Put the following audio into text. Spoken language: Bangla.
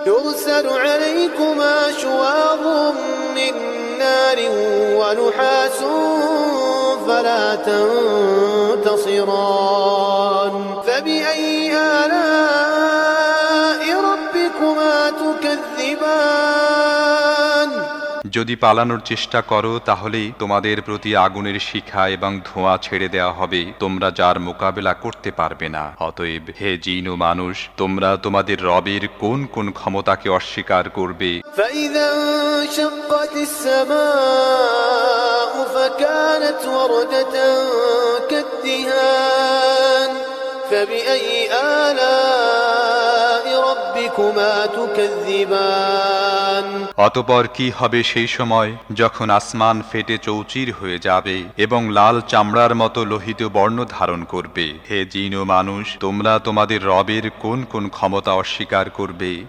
يرسل عليكما شواظ من نار ونحاس فلا تنتصران فبأي آلاء ربكما تكذبان যদি পালানোর চেষ্টা করো তাহলেই তোমাদের প্রতি আগুনের শিখা এবং ধোঁয়া ছেড়ে দেওয়া হবে, তোমরা যার মোকাবেলা করতে পারবে না। অতএব হে জিন ও মানুষ, তোমরা তোমাদের রবের কোন কোন ক্ষমতাকে অস্বীকার করবে? فإذا انشقت السماء فكانت وردة كالدهان فبأي آلاء ربكما تكذبان অতঃপর কি হবে সেই সময় যখন আসমান ফেটে চৌচির হয়ে যাবে এবং লাল চামড়ার মতো লোহিত বর্ণ ধারণ করবে? হে জিন ও মানুষ, তোমরা তোমাদের রবের কোন কোন ক্ষমতা অস্বীকার করবে?